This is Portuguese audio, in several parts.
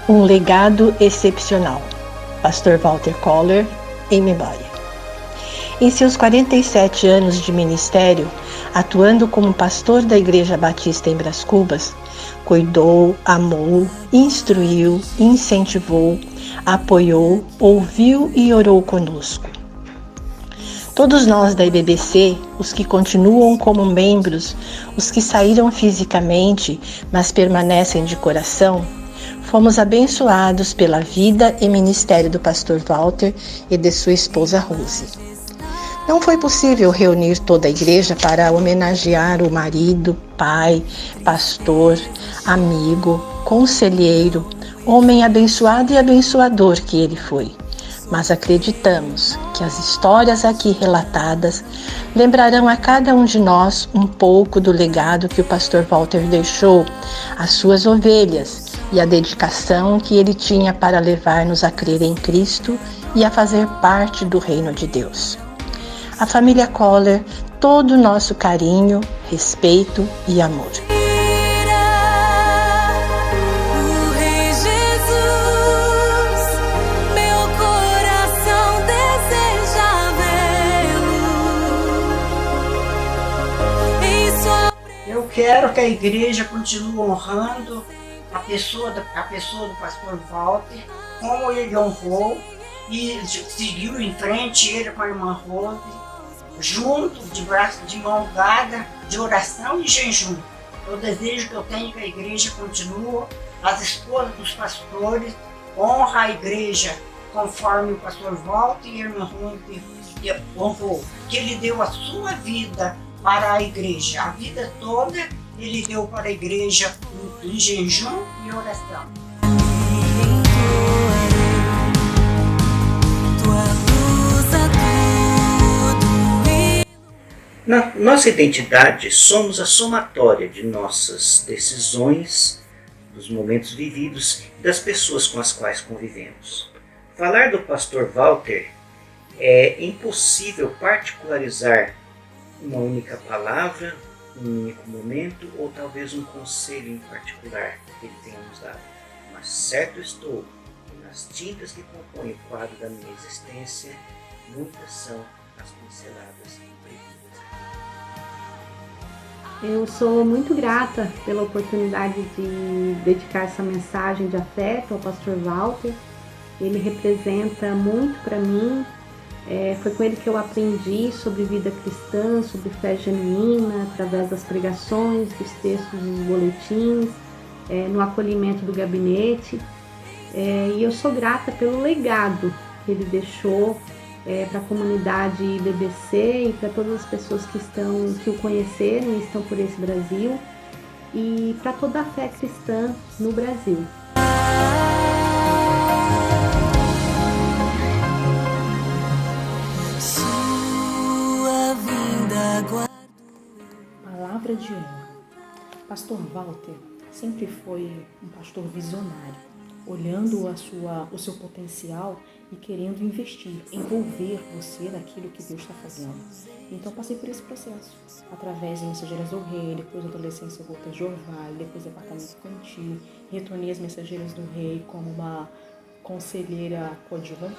Um legado excepcional. Pastor Walter Koller, em memória. Em seus 47 anos de ministério, atuando como pastor da Igreja Batista em Brás Cubas, cuidou, amou, instruiu, incentivou, apoiou, ouviu e orou conosco. Todos nós da IBBC, os que continuam como membros, os que saíram fisicamente, mas permanecem de coração, fomos abençoados pela vida e ministério do pastor Walter e de sua esposa Rose. Não foi possível reunir toda a igreja para homenagear o marido, pai, pastor, amigo, conselheiro, homem abençoado e abençoador que ele foi. Mas acreditamos que as histórias aqui relatadas lembrarão a cada um de nós um pouco do legado que o pastor Walter deixou às suas ovelhas e a dedicação que ele tinha para levar-nos a crer em Cristo e a fazer parte do reino de Deus. A família Koller, todo o nosso carinho, respeito e amor. Eu quero que a igreja continue honrando a pessoa do pastor Walter, como ele honrou e seguiu em frente, ele com a irmã Rose, junto, de braço, de mão dada, de oração e jejum. Eu desejo que a igreja continue, as esposas dos pastores, honra a igreja conforme o pastor Walter e a irmã Rose honrou, que ele deu a sua vida para a igreja, a vida toda ele deu para a igreja em jejum e oração. Na nossa identidade, somos a somatória de nossas decisões, dos momentos vividos e das pessoas com as quais convivemos. Falar do pastor Walter é impossível particularizar uma única palavra, um único momento ou talvez um conselho em particular que ele tenha nos dado. Mas certo estou que nas tintas que compõem o quadro da minha existência, muitas são as pinceladas perdidas. Eu sou muito grata pela oportunidade de dedicar essa mensagem de afeto ao pastor Walter. Ele representa muito para mim. Foi com ele que eu aprendi sobre vida cristã, sobre fé genuína, através das pregações, dos textos dos boletins, no acolhimento do gabinete. E eu sou grata pelo legado que ele deixou para a comunidade IBBC e para todas as pessoas que o conheceram e estão por esse Brasil, e para toda a fé cristã no Brasil. Palavra de honra. Pastor Walter sempre foi um pastor visionário, olhando o seu potencial e querendo investir, envolver você naquilo que Deus está fazendo. Então passei por esse processo, através de Mensageiras do Rei, depois Adolescência Volta de Orvalho, depois Departamento Infantil, retornei às Mensageiras do Rei como uma conselheira coadjuvante,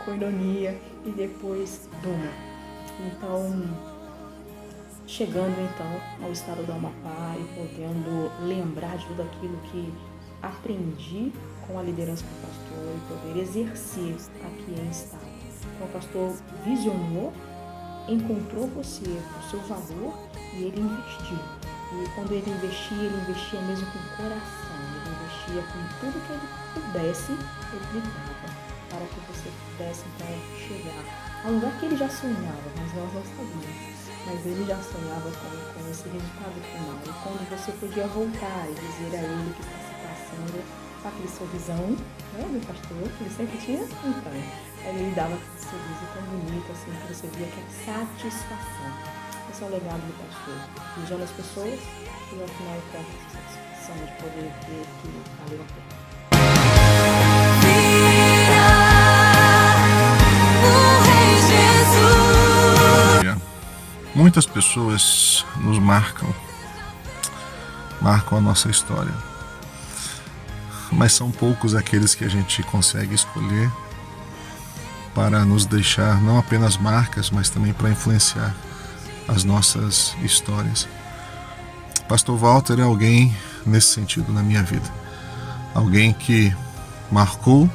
coinonia e depois Duma. Então, chegando ao estado do Amapá e podendo lembrar de tudo aquilo que aprendi com a liderança do pastor e poder exercer aqui em estado. Então o pastor visionou, encontrou você, o seu valor, e ele investiu. E quando ele investia mesmo com o coração, ele investia com tudo que ele pudesse, ele lhe dava, para que você pudesse então chegar a um lugar que ele já sonhava, mas nós não sabíamos. Mas ele já sonhava com esse resultado final. E quando você podia voltar e dizer a ele que está se passando aquele sorrisão, né, do pastor, que ele sempre tinha, então, ele dava aquele sorriso tão bonito, assim, que você via que é satisfação. Esse é o legado do pastor, vigiando as pessoas e ao final com essa satisfação de poder ver que valeu a pena. Muitas pessoas nos marcam a nossa história. mas são poucos aqueles que a gente consegue escolher para nos deixar não apenas marcas, mas também para influenciar as nossas histórias. Pastor Walter é alguém nesse sentido na minha vida. Alguém que marcou,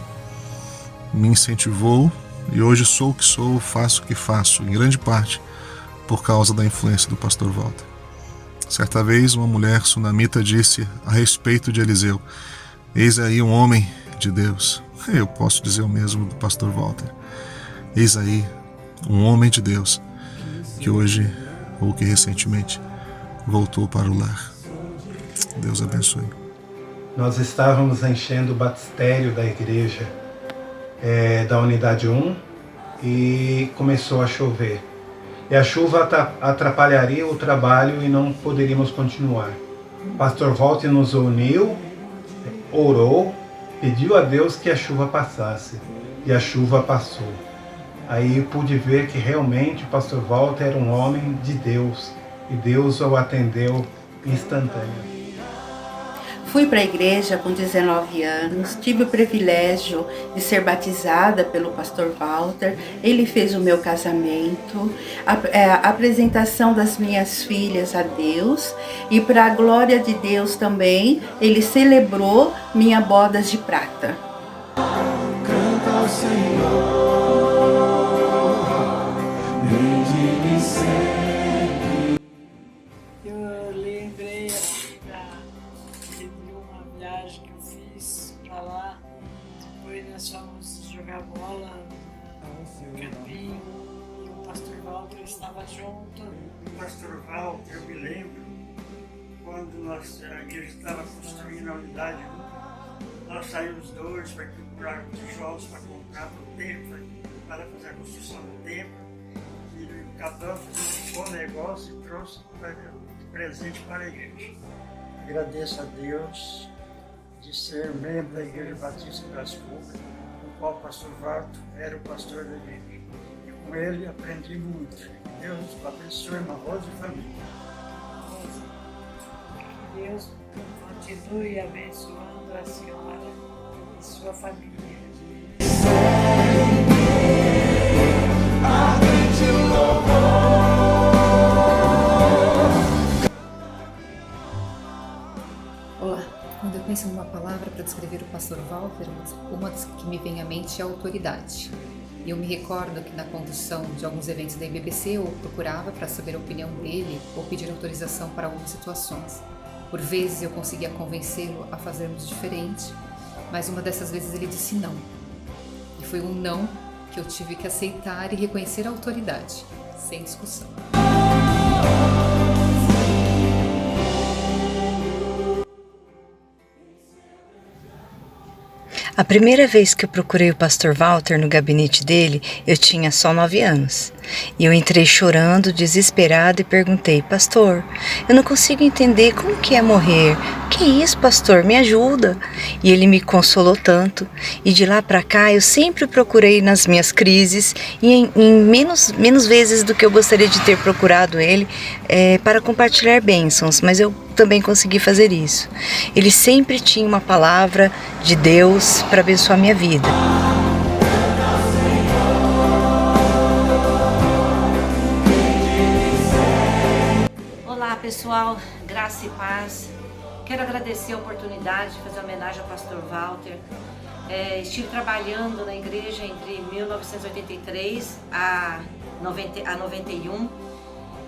me incentivou e hoje sou o que sou, faço o que faço, em grande parte por causa da influência do pastor Walter. Certa vez uma mulher sunamita disse a respeito de Eliseu: eis aí um homem de Deus. Eu posso dizer o mesmo do pastor Walter. Eis aí um homem de Deus que hoje, ou que recentemente, voltou para o lar. Deus abençoe. Nós estávamos enchendo o batistério da igreja da Unidade 1 e começou a chover. E a chuva atrapalharia o trabalho e não poderíamos continuar. O pastor Walter nos uniu, orou, pediu a Deus que a chuva passasse. E a chuva passou. Aí eu pude ver que realmente o pastor Walter era um homem de Deus. E Deus o atendeu instantâneo. Fui para a igreja com 19 anos, tive o privilégio de ser batizada pelo pastor Walter. Ele fez o meu casamento, a apresentação das minhas filhas a Deus, e para a glória de Deus também, ele celebrou minha bodas de prata. Canta ao Senhor, vem de sempre. Eu lembrei de uma viagem que eu fiz para lá. Depois nós fomos jogar bola no campinho e o pastor Walter estava junto. O pastor Walter, eu me lembro, quando a igreja estava construindo a unidade, nós saímos dois para comprar tijolos para comprar para o templo, para fazer a construção do templo. E cada um fez um bom negócio e trouxe de presente para a igreja. Agradeço a Deus de ser membro da Igreja Batista de Brás Cubas, no qual o pastor Walter era o pastor da igreja. E com ele aprendi muito. Deus abençoe uma Rosa e família. Que Deus continue abençoando a senhora e sua família. Olá, quando eu penso numa palavra para descrever o pastor Walter, uma das que me vem à mente é a autoridade. E eu me recordo que na condução de alguns eventos da IBBC eu procurava para saber a opinião dele ou pedir autorização para algumas situações. Por vezes eu conseguia convencê-lo a fazermos diferente, mas uma dessas vezes ele disse não. E foi um não que eu tive que aceitar e reconhecer a autoridade, sem discussão. A primeira vez que eu procurei o pastor Walter no gabinete dele, eu tinha só 9 anos. E eu entrei chorando, desesperada e perguntei: pastor, eu não consigo entender como que é morrer. Que isso, pastor? Me ajuda. E ele me consolou tanto. E de lá para cá eu sempre procurei nas minhas crises e em menos vezes do que eu gostaria de ter procurado ele para compartilhar bênçãos, mas eu também consegui fazer isso. Ele sempre tinha uma palavra de Deus para abençoar minha vida. Olá pessoal, graça e paz. Quero agradecer a oportunidade de fazer homenagem ao pastor Walter. Estive trabalhando na igreja entre 1983 a 91.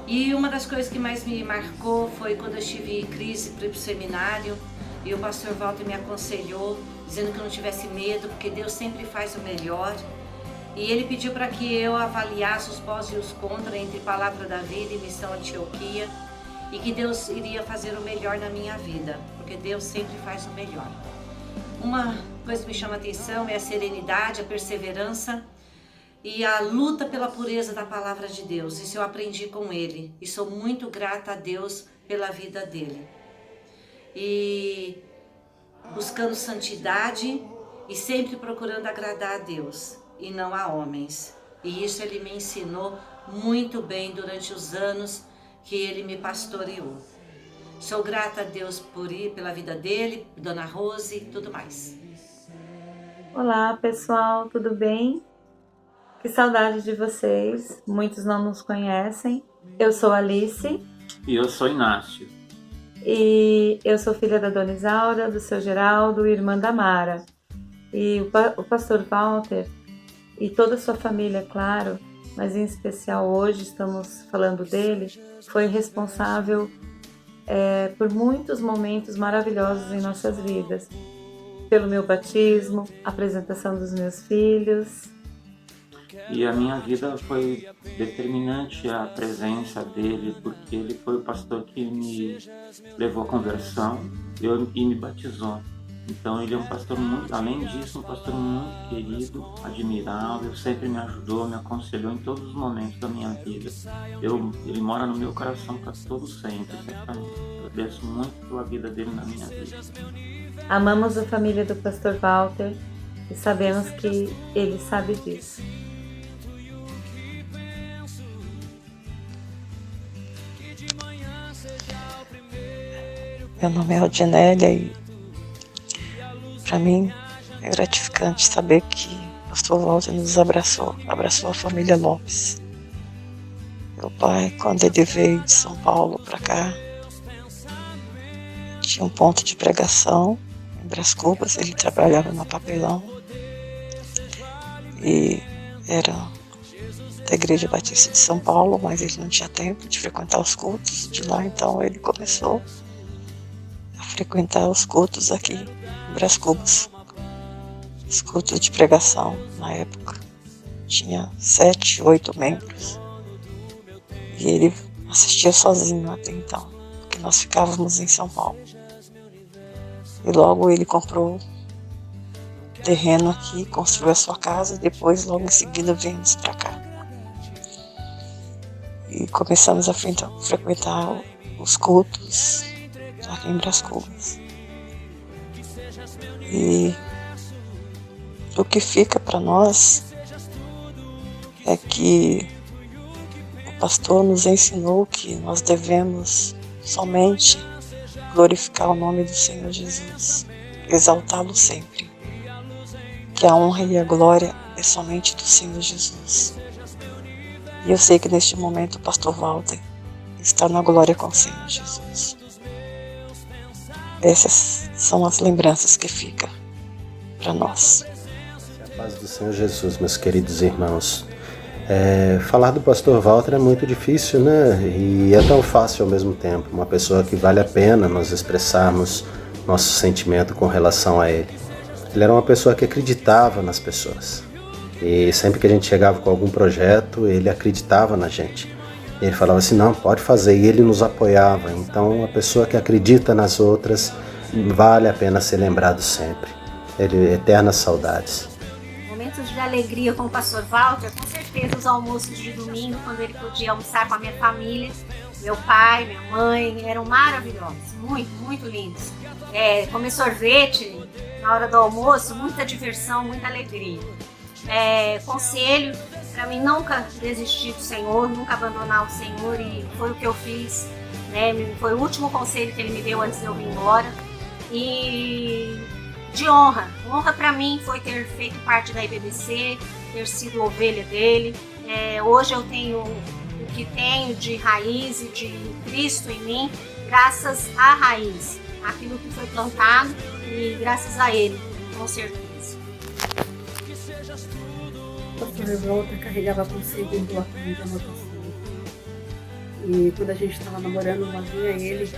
E uma das coisas que mais me marcou foi quando eu tive crise para ir para o seminário e o pastor Walter me aconselhou, dizendo que eu não tivesse medo, porque Deus sempre faz o melhor. E ele pediu para que eu avaliasse os pós e os contras entre Palavra da Vida e Missão Antioquia, e que Deus iria fazer o melhor na minha vida, porque Deus sempre faz o melhor. Uma coisa que me chama a atenção é a serenidade, a perseverança e a luta pela pureza da Palavra de Deus. Isso eu aprendi com ele e sou muito grata a Deus pela vida dele. E buscando santidade e sempre procurando agradar a Deus e não a homens. E isso ele me ensinou muito bem durante os anos que ele me pastoreou. Sou grata a Deus pela vida dele, Dona Rose e tudo mais. Olá pessoal, tudo bem? Que saudade de vocês, muitos não nos conhecem. Eu sou Alice. E eu sou Inácio. E eu sou filha da Dona Isaura, do seu Geraldo, irmã da Mara. E o pastor Walter e toda a sua família, claro, mas em especial hoje estamos falando dele, foi responsável por muitos momentos maravilhosos em nossas vidas. Pelo meu batismo, apresentação dos meus filhos. E a minha vida foi determinante a presença dele, porque ele foi o pastor que me levou à conversão e me batizou. Então ele é um pastor muito, além disso, um pastor muito querido, admirável, sempre me ajudou, me aconselhou em todos os momentos da minha vida. Ele mora no meu coração para todo sempre, certamente. Eu agradeço muito pela vida dele na minha vida. Amamos a família do pastor Walter e sabemos que ele sabe disso. Meu nome é Aldinellia e para mim é gratificante saber que o pastor Walter nos abraçou a família Lopes. Meu pai, quando ele veio de São Paulo para cá, tinha um ponto de pregação em Brás Cubas, ele trabalhava no papelão e era da Igreja Batista de São Paulo, mas ele não tinha tempo de frequentar os cultos de lá, então ele começou a frequentar os cultos aqui em Brás Cubas. Os cultos de pregação, na época, tinha 7, 8 membros. E ele assistia sozinho até então, porque nós ficávamos em São Paulo. E logo ele comprou terreno aqui, construiu a sua casa e depois, logo em seguida, viemos para cá. E começamos a frequentar os cultos aqui em Brás Cubas. E o que fica para nós é que o pastor nos ensinou que nós devemos somente glorificar o nome do Senhor Jesus, exaltá-lo sempre, que a honra e a glória é somente do Senhor Jesus. E eu sei que neste momento o pastor Walter está na glória com o Senhor Jesus. Essas são as lembranças que ficam para nós. A paz do Senhor Jesus, meus queridos irmãos. Falar do pastor Walter é muito difícil, né? E é tão fácil ao mesmo tempo. Uma pessoa que vale a pena nós expressarmos nosso sentimento com relação a ele. Ele era uma pessoa que acreditava nas pessoas. E sempre que a gente chegava com algum projeto, ele acreditava na gente. Ele falava assim, não, pode fazer, e ele nos apoiava. Então, uma pessoa que acredita nas outras, vale a pena ser lembrado sempre. Eternas saudades. Momentos de alegria com o pastor Walter, com certeza os almoços de domingo, quando ele podia almoçar com a minha família, meu pai, minha mãe, eram maravilhosos, muito, muito lindos. Comer sorvete na hora do almoço, muita diversão, muita alegria. Conselho, para mim nunca desistir do Senhor, nunca abandonar o Senhor, e foi o que eu fiz, né? Foi o último conselho que ele me deu antes de eu vir embora. E de honra para mim foi ter feito parte da IBBC, ter sido ovelha dele. Hoje eu tenho o que tenho de raiz e de Cristo em mim, graças à raiz, aquilo que foi plantado, e graças a ele, com certeza. O pastor Walter carregava consigo um bloco de anotação. E quando a gente estava namorando, lá vinha ele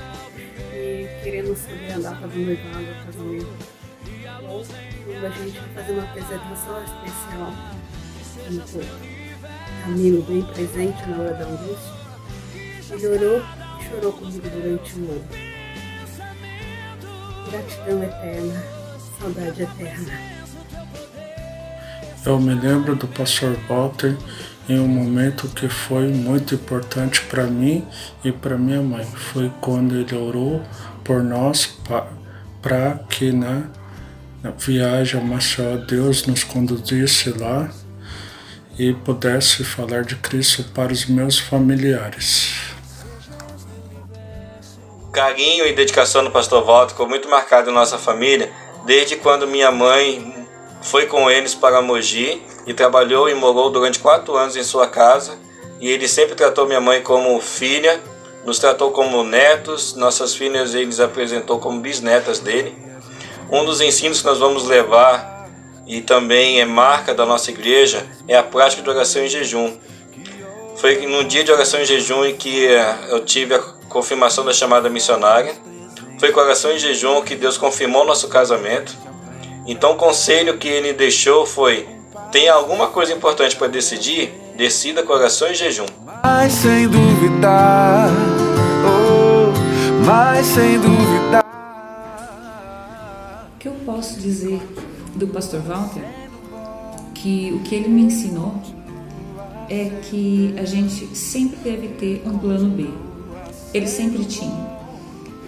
e querendo saber a data do noivado, do casamento. Ou quando a gente ia fazer uma apresentação especial, muito amigo bem presente na hora da angústia, ele orou e chorou comigo durante um ano. Gratidão eterna, saudade eterna. Eu me lembro do pastor Walter em um momento que foi muito importante para mim e para minha mãe. Foi quando ele orou por nós para que na viagem a Maceió Deus nos conduzisse lá e pudesse falar de Cristo para os meus familiares. carinho e dedicação do pastor Walter ficou muito marcado em nossa família, desde quando minha mãe foi com eles para Mogi e trabalhou e morou durante 4 anos em sua casa. E ele sempre tratou minha mãe como filha, nos tratou como netos, nossas filhas ele apresentou como bisnetas dele. Um dos ensinos que nós vamos levar, e também é marca da nossa igreja, é a prática de oração em jejum. Foi no dia de oração em jejum em que eu tive a confirmação da chamada missionária. Foi com a oração em jejum que Deus confirmou nosso casamento. Então o conselho que ele deixou foi: tem alguma coisa importante para decidir? Decida com oração e jejum. Mas sem duvidar, mas sem duvidar. O que eu posso dizer do pastor Walter? Que o que ele me ensinou é que a gente sempre deve ter um plano B. Ele sempre tinha.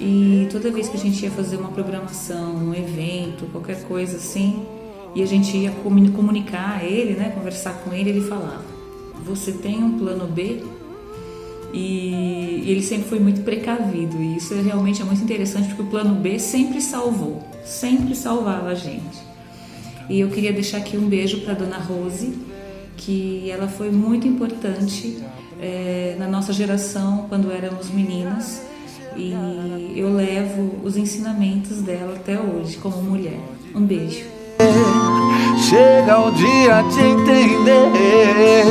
E toda vez que a gente ia fazer uma programação, um evento, qualquer coisa assim, e a gente ia comunicar a ele, né, conversar com ele, ele falava: você tem um plano B? E ele sempre foi muito precavido, e isso realmente é muito interessante, porque o plano B sempre salvou, sempre salvava a gente. E eu queria deixar aqui um beijo para a dona Rose, que ela foi muito importante na nossa geração, quando éramos meninas, e eu levo os ensinamentos dela até hoje, como mulher. Um beijo. Chega o dia de entender,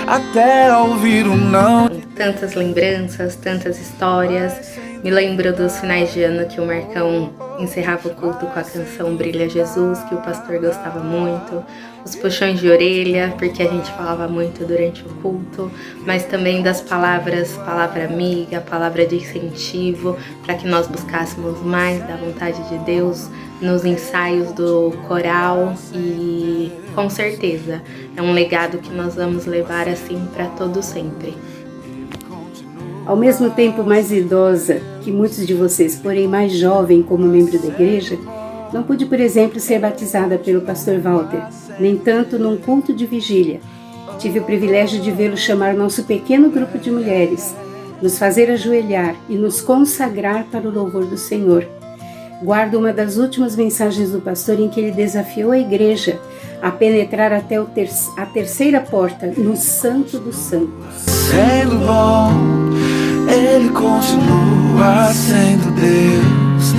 até ouvir um não. Tantas lembranças, tantas histórias. Me lembro dos finais de ano que o Marcão encerrava o culto com a canção Brilha Jesus, que o pastor gostava muito. Os puxões de orelha, porque a gente falava muito durante o culto, mas também das palavras, palavra amiga, palavra de incentivo, para que nós buscássemos mais da vontade de Deus nos ensaios do coral, e com certeza é um legado que nós vamos levar assim para todo sempre. Ao mesmo tempo mais idosa que muitos de vocês, porém mais jovem como membro da igreja, não pude, por exemplo, ser batizada pelo pastor Walter, nem tanto num culto de vigília. Tive o privilégio de vê-lo chamar nosso pequeno grupo de mulheres, nos fazer ajoelhar e nos consagrar para o louvor do Senhor. Guardo uma das últimas mensagens do pastor em que ele desafiou a igreja a penetrar até a terceira porta, no Santo dos Santos. Sendo bom, ele continua sendo Deus.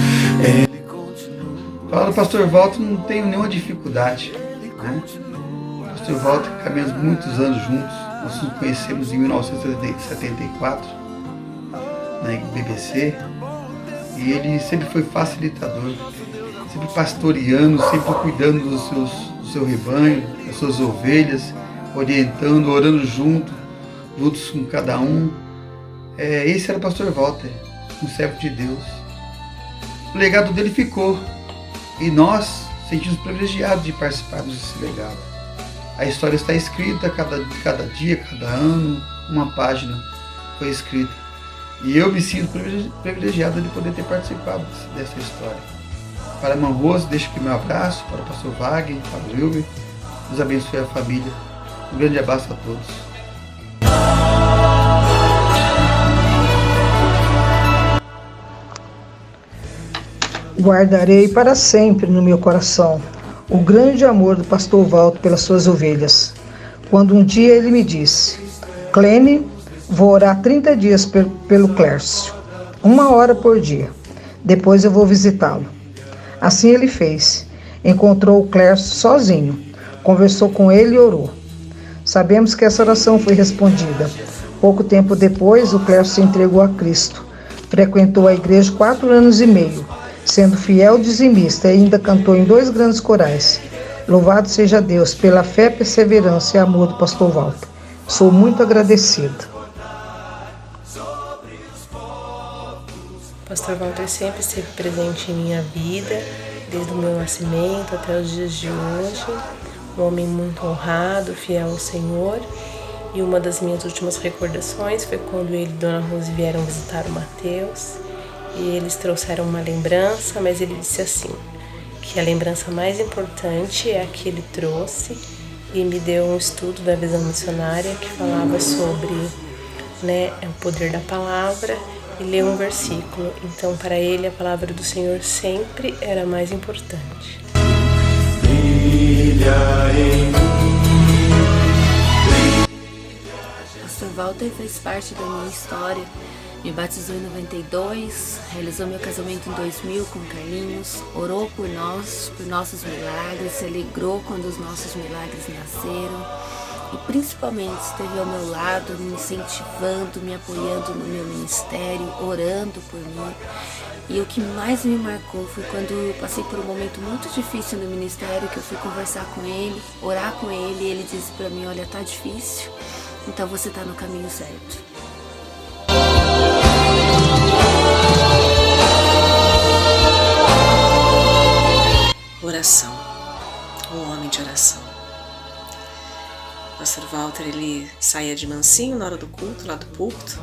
Fala, pastor Walter, não tenho nenhuma dificuldade, né? Pastor Walter, caminhamos muitos anos juntos. Nós nos conhecemos em 1974 na BBC, e ele sempre foi facilitador, sempre pastoreando, sempre cuidando do seu rebanho, das suas ovelhas, orientando, orando juntos com cada um. Esse era o pastor Walter, um servo de Deus. O legado dele ficou, e nós sentimos privilegiados de participarmos desse legado. A história está escrita, cada dia, cada ano, uma página foi escrita. E eu me sinto privilegiado de poder ter participado dessa história. Para a irmã Rose, deixo aqui meu abraço, para o pastor Wagner, para o Wilber. Deus abençoe a família. Um grande abraço a todos. Guardarei para sempre no meu coração o grande amor do pastor Walter pelas suas ovelhas. Quando um dia ele me disse: Clene, vou orar 30 dias pelo Clércio, 1 hora por dia. Depois eu vou visitá-lo. Assim ele fez. Encontrou o Clércio sozinho, conversou com ele e orou. Sabemos que essa oração foi respondida. Pouco tempo depois, o Clércio se entregou a Cristo. Frequentou a igreja 4 anos e meio, sendo fiel dizimista, e ainda cantou em 2 grandes corais. Louvado seja Deus pela fé, perseverança e amor do pastor Walter. Sou muito agradecida. O pastor Walter sempre esteve presente em minha vida, desde o meu nascimento até os dias de hoje. Um homem muito honrado, fiel ao Senhor. E uma das minhas últimas recordações foi quando ele e Dona Rose vieram visitar o Mateus. E eles trouxeram uma lembrança, mas ele disse assim, que a lembrança mais importante é a que ele trouxe, e me deu um estudo da visão missionária que falava sobre o poder da palavra e ler um versículo. Então, para ele, a palavra do Senhor sempre era mais importante. Pastor Walter fez parte da minha história. Me batizou em 92, realizou meu casamento em 2000 com Carlinhos, orou por nós, por nossos milagres, se alegrou quando os nossos milagres nasceram e principalmente esteve ao meu lado, me incentivando, me apoiando no meu ministério, orando por mim. E o que mais me marcou foi quando passei por um momento muito difícil no ministério, que eu fui conversar com ele, orar com ele, e ele disse para mim: olha, tá difícil, então você tá no caminho certo. Oração, um homem de oração. O pastor Walter, ele saía de mansinho na hora do culto, lá do púlpito,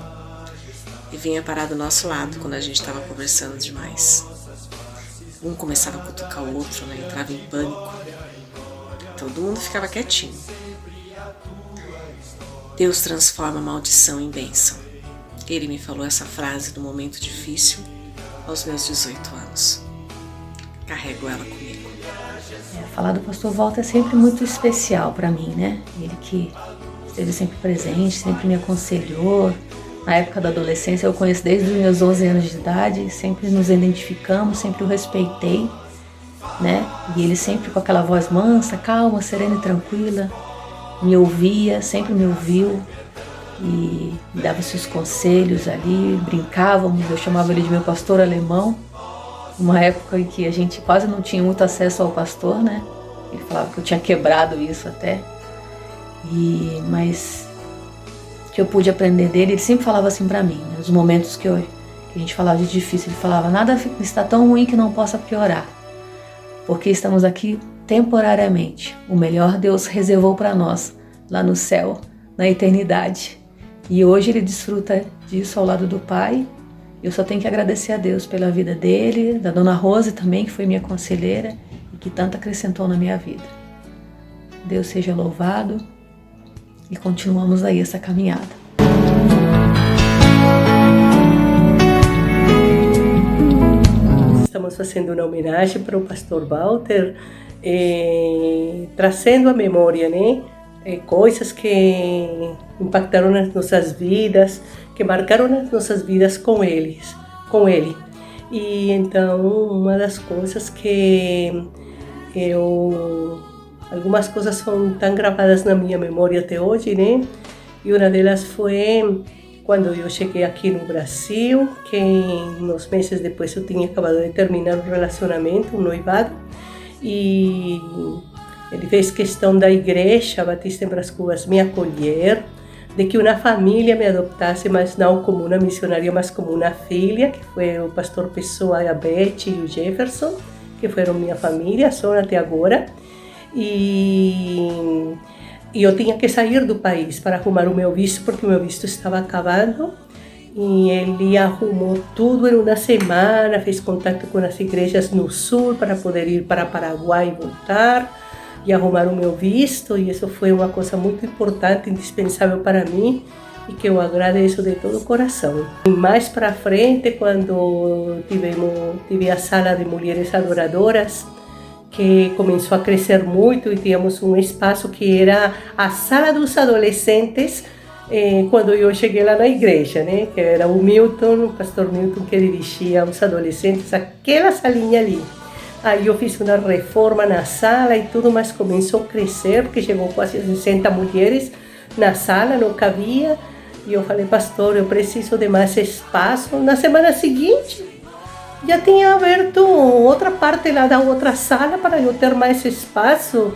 e vinha parar do nosso lado quando a gente estava conversando demais. Um começava a cutucar o outro, né? Entrava em pânico. Todo mundo ficava quietinho. Deus transforma a maldição em bênção. Ele me falou essa frase no momento difícil, aos meus 18 anos. Carrego ela comigo. Falar do pastor Walter é sempre muito especial para mim, né? Ele que esteve sempre presente, sempre me aconselhou. Na época da adolescência, eu conheço desde os meus 11 anos de idade, sempre nos identificamos, sempre o respeitei, né? E ele sempre com aquela voz mansa, calma, serena e tranquila, me ouvia, sempre me ouviu e me dava seus conselhos ali, brincávamos, eu chamava ele de meu pastor alemão. Uma época em que a gente quase não tinha muito acesso ao pastor, né? Ele falava que eu tinha quebrado isso até. Mas que eu pude aprender dele, ele sempre falava assim pra mim, nos momentos que a gente falava de difícil, ele falava: nada está tão ruim que não possa piorar, porque estamos aqui temporariamente. O melhor Deus reservou para nós, lá no céu, na eternidade. E hoje ele desfruta disso ao lado do Pai. Eu só tenho que agradecer a Deus pela vida dele, da dona Rose também, que foi minha conselheira e que tanto acrescentou na minha vida. Deus seja louvado e continuamos aí essa caminhada. Estamos fazendo uma homenagem para o pastor Walter, trazendo à memória, né? Coisas que impactaram nas nossas vidas, que marcaram as nossas vidas com ele. E então, uma das coisas que algumas coisas são tão gravadas na minha memória até hoje, né? E uma delas foi quando eu cheguei aqui no Brasil, que uns meses depois eu tinha acabado de terminar um relacionamento, um noivado, e ele fez questão da igreja Batista em Brás Cubas me acolher, de que uma família me adoptasse, mas não como uma missionária, mas como uma filha, que foi o pastor Pessoa, a Beth e o Jefferson, que foram minha família, só até agora. E eu tinha que sair do país para arrumar o meu visto, porque o meu visto estava acabando. E ele arrumou tudo em uma semana, fez contato com as igrejas no sul para poder ir para Paraguai e voltar e arrumar o meu visto, e isso foi uma coisa muito importante, indispensável para mim, e que eu agradeço de todo o coração. E mais para frente, quando tive a sala de mulheres adoradoras, que começou a crescer muito, e tínhamos um espaço que era a sala dos adolescentes, quando eu cheguei lá na igreja, né? Que era o Milton, o pastor Milton, que dirigia os adolescentes, aquela salinha ali. Aí eu fiz uma reforma na sala e tudo, mas começou a crescer, porque chegou quase 60 mulheres na sala, não cabia. E eu falei: pastor, eu preciso de mais espaço. Na semana seguinte, já tinha aberto outra parte lá da outra sala para eu ter mais espaço.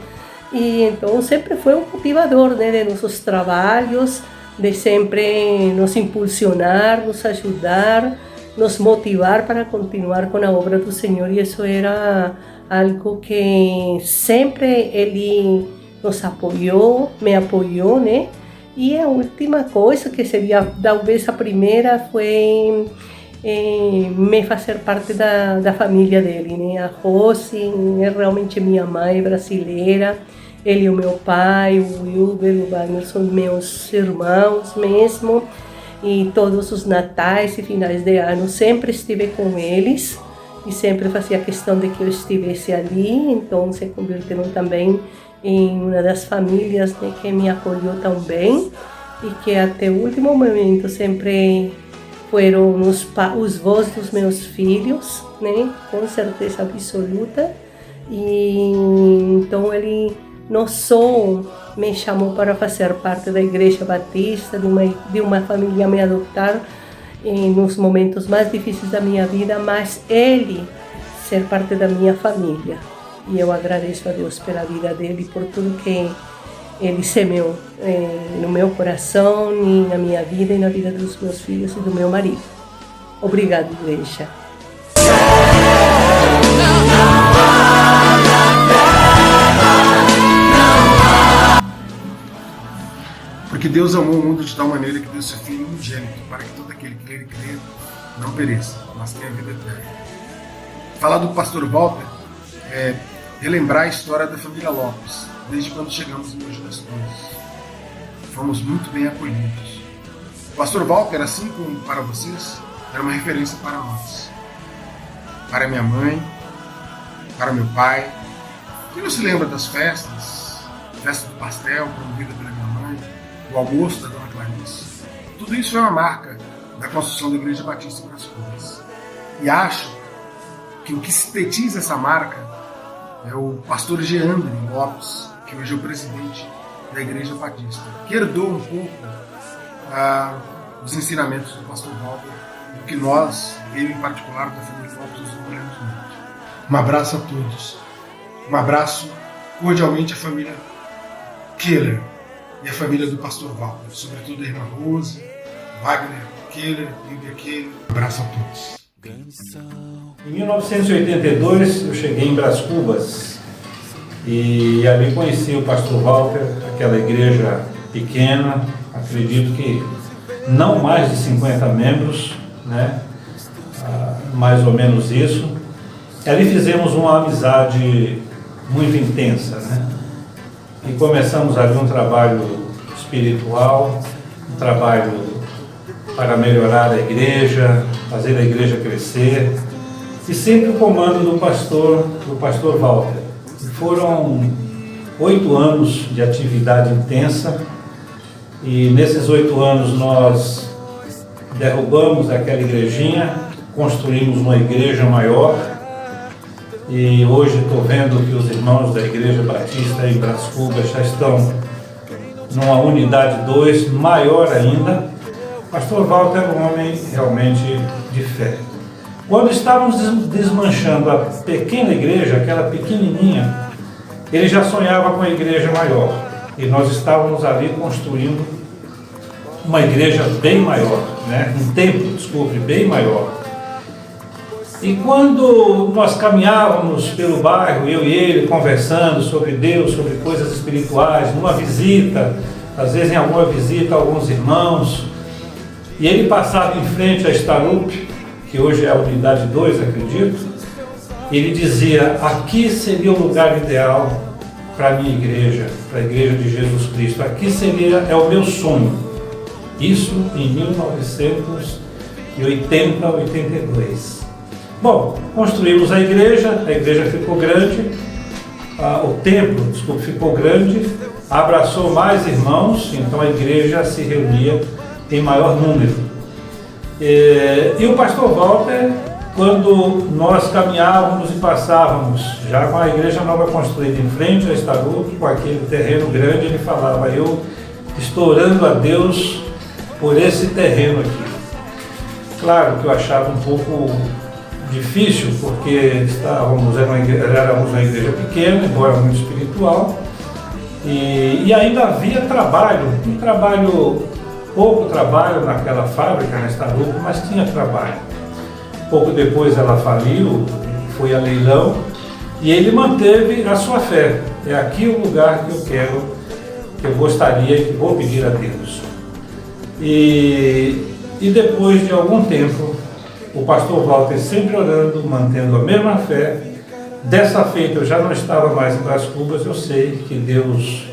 E então sempre foi um motivador, né, de nossos trabalhos, de sempre nos impulsionar, nos ajudar, nos motivar para continuar com a obra do Senhor, e isso era algo que sempre ele nos apoiou, me apoiou, né? E a última coisa, que seria talvez a primeira, foi me fazer parte da família dele, né? A Rose é realmente minha mãe brasileira, ele é o meu pai, o Wilber, o Wagner são meus irmãos mesmo. e todos os natais e finais de ano sempre estive com eles e sempre fazia questão de que eu estivesse ali, então se converteram também em uma das famílias, né, que me acolheu tão bem e que até o último momento sempre foram os vós dos meus filhos, né, com certeza absoluta. E então ele não só me chamou para fazer parte da Igreja Batista, de uma família me adotar nos momentos mais difíceis da minha vida, mas ele ser parte da minha família. E eu agradeço a Deus pela vida dele, por tudo que ele semeou no meu coração, e na minha vida e na vida dos meus filhos e do meu marido. Obrigada, igreja. Porque Deus amou o mundo de tal maneira que deu seu Filho unigênito, para que todo aquele que nele crê não pereça, mas tenha vida eterna. Falar do pastor Walter é relembrar a história da família Lopes, desde quando chegamos em Mogi das Cruzes. Fomos muito bem acolhidos. O pastor Walter, assim como para vocês, era uma referência para nós. Para minha mãe, para meu pai. Quem não se lembra das festas? Festa do pastel, promovida pela minha mãe, o almoço da dona Clarice. Tudo isso foi uma marca da construção da Igreja Batista em Bras Cubas. E acho que o que sintetiza essa marca é o pastor Geandre Lopes, que hoje é o presidente da Igreja Batista, que herdou um pouco os ensinamentos do pastor Walter, do que nós, ele em particular, da família Lopes, nos orgulhamos muito. Um abraço a todos. Um abraço cordialmente à família Keller e à família do pastor Walter, sobretudo a irmã Rose, Wagner Keller, Lívia Keller. Um abraço a todos. Em 1982 eu cheguei em Bras Cubas e ali conheci o pastor Walter, aquela igreja pequena, acredito que não mais de 50 membros, né? Mais ou menos isso. Ali fizemos uma amizade muito intensa, né? E começamos ali um trabalho espiritual, um trabalho para melhorar a igreja, fazer a igreja crescer, e sempre o comando do pastor Walter. E foram 8 anos de atividade intensa, e nesses 8 anos nós derrubamos aquela igrejinha, construímos uma igreja maior, e hoje estou vendo que os irmãos da Igreja Batista em Bras Cubas já estão numa unidade 2, maior ainda. O pastor Walter era um homem realmente de fé. Quando estávamos desmanchando a pequena igreja, aquela pequenininha, ele já sonhava com a igreja maior. E nós estávamos ali construindo uma igreja bem maior, né? Um templo, desculpe, bem maior. E quando nós caminhávamos pelo bairro, eu e ele, conversando sobre Deus, sobre coisas espirituais, numa visita, às vezes em alguma visita a alguns irmãos, e ele passava em frente à Starup, que hoje é a unidade 2, acredito, e ele dizia: aqui seria o lugar ideal para a minha igreja, para a igreja de Jesus Cristo, aqui é o meu sonho. Isso em 1980, 82. Bom, construímos a igreja ficou grande, o templo, ficou grande, abraçou mais irmãos, então a igreja se reunia em maior número. E o pastor Walter, quando nós caminhávamos e passávamos, já com a igreja nova construída em frente ao Starup, com aquele terreno grande, ele falava: eu estou orando a Deus por esse terreno aqui. Claro que eu achava um pouco difícil, porque éramos uma igreja pequena, embora muito espiritual, e ainda havia pouco trabalho naquela fábrica, na Starup, mas tinha trabalho. Pouco depois ela faliu, foi a leilão, e ele manteve a sua fé. É aqui o lugar que eu gostaria e que vou pedir a Deus. E depois de algum tempo, o pastor Walter sempre orando, mantendo a mesma fé. Dessa feita eu já não estava mais em Bras Cubas, eu sei que Deus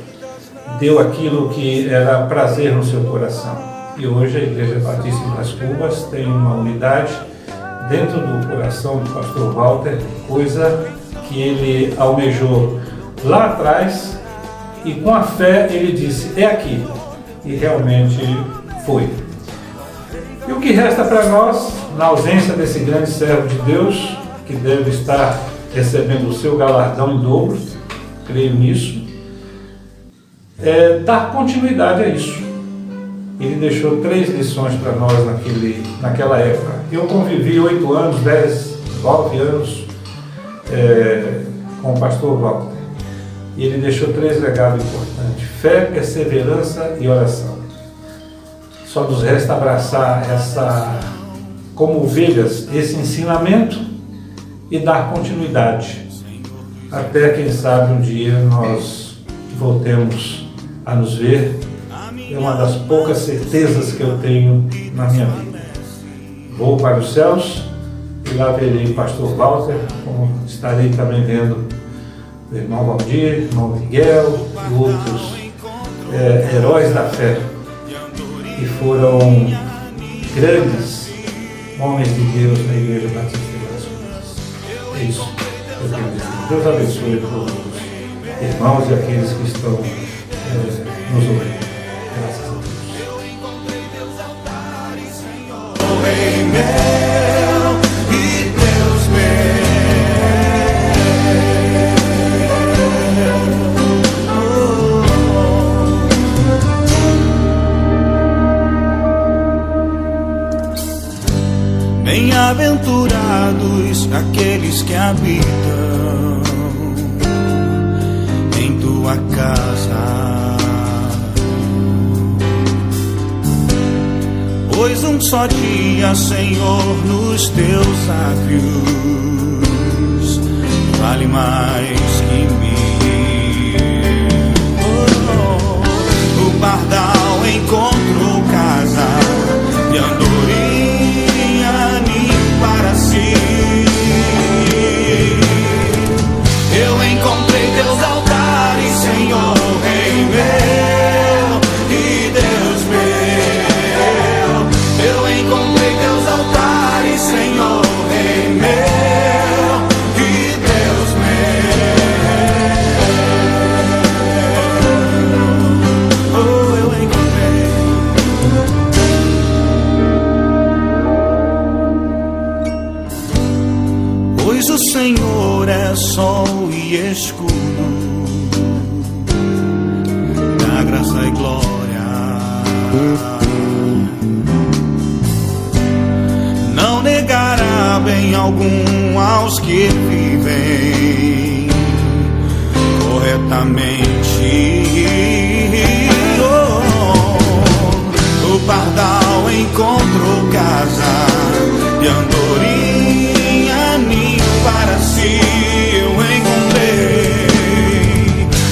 deu aquilo que era prazer no seu coração. E hoje a Igreja Batista em Brás Cubas tem uma unidade dentro do coração do pastor Walter, coisa que ele almejou lá atrás, e com a fé ele disse, é aqui. E realmente foi. E o que resta para nós, na ausência desse grande servo de Deus, que deve estar recebendo o seu galardão em dobro, creio nisso, é dar continuidade a isso. Ele deixou 3 lições para nós naquela época. Eu convivi 8 anos, 10, 9 anos com o pastor Walter. E ele deixou 3 legados importantes: fé, perseverança e oração. Só nos resta abraçar como ovelhas, esse ensinamento e dar continuidade. Até, quem sabe, um dia nós voltemos a nos ver. É uma das poucas certezas que eu tenho na minha vida. Vou para os céus e lá verei o pastor Walter, como estarei também vendo o irmão Valdir, o irmão Miguel e outros heróis da fé, que foram grandes homens de Deus na Igreja Batista de Brás Cubas. É isso que eu quero dizer. Deus abençoe todos os irmãos e aqueles que estão nos ouvindo. Graças a Deus. Rei meu e Deus meu. Bem-aventurados aqueles que habitam em tua casa, pois um só dia, Senhor, nos teus átrios vale mais que mil. O pardal encontrou casa e andorinha ninho para si. Eu encontrei teus altares, Senhor, Rei meu e Deus meu. Eu encontrei teus altares, Senhor, Rei meu e Deus meu. Oh, eu encontrei. Pois o Senhor é sol e escudo, da graça e glória. Não negará bem algum aos que vivem corretamente. O pardal encontrou casa e andorinha ninho para si.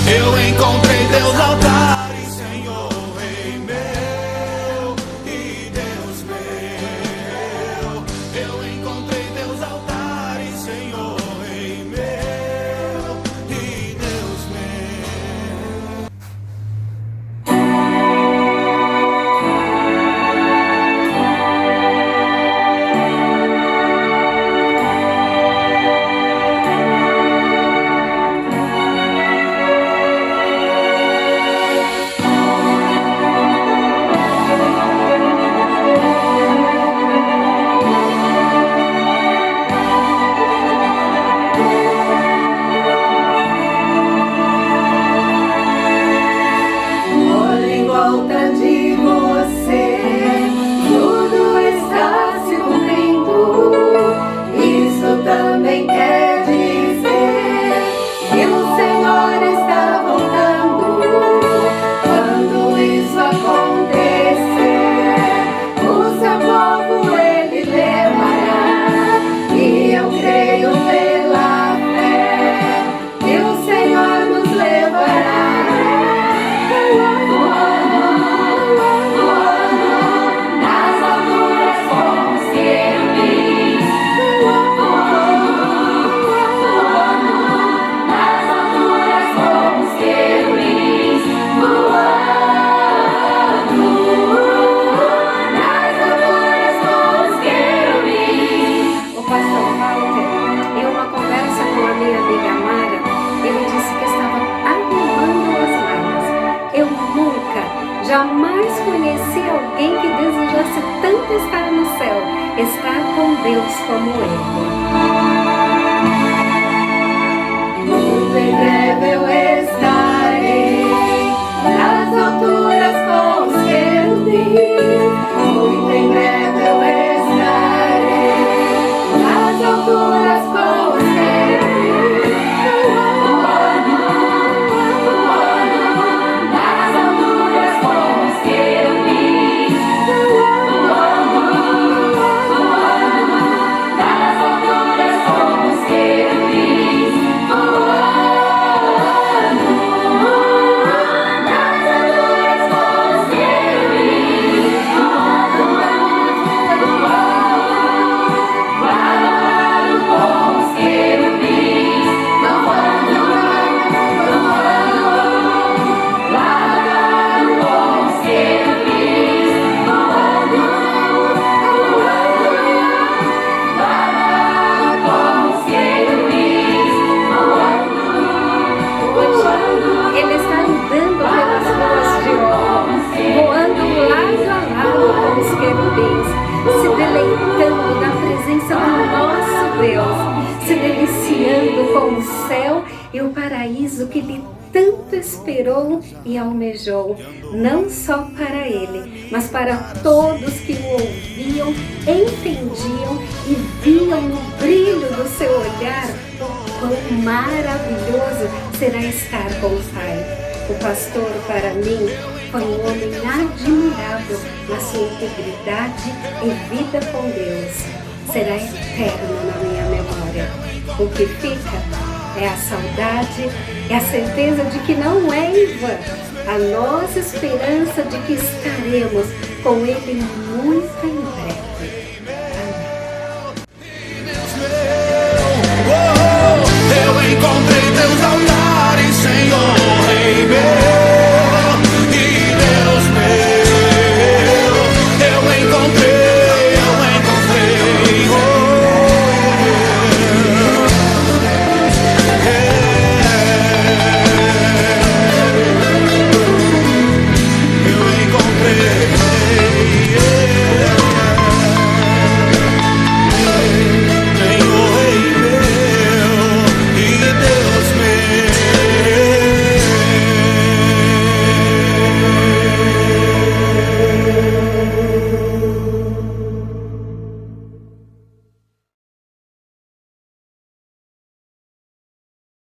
Eu encontrei teus altares, Senhor, Rei meu e Deus meu. Eu encontrei teus altares, Senhor, Rei meu e Deus meu. Jamais conheci alguém que desejasse tanto estar no céu, estar com Deus como ele. Muito em breve eu estarei nas alturas com os querubins. Muito em breve eu estarei nas alturas com os querubins. Nas alturas com os querubins. Nas alturas com os querubins. Ele está andando pelas ruas de ouro, voando lado a lado com os querubins, se deleitando na presença do nosso Deus, se deliciando com o céu e o paraíso que ele tanto esperou e almejou, não só para ele, mas para todos que o ouviam, entendiam e viam no brilho do seu olhar o quão maravilhoso será estar com o Pai. O pastor, para mim, foi um homem admirável na sua integridade e vida com Deus. Será eterno na minha memória. O que fica é a saudade, é a certeza de que não é em vão, a nossa esperança de que estaremos com Ele muito em breve.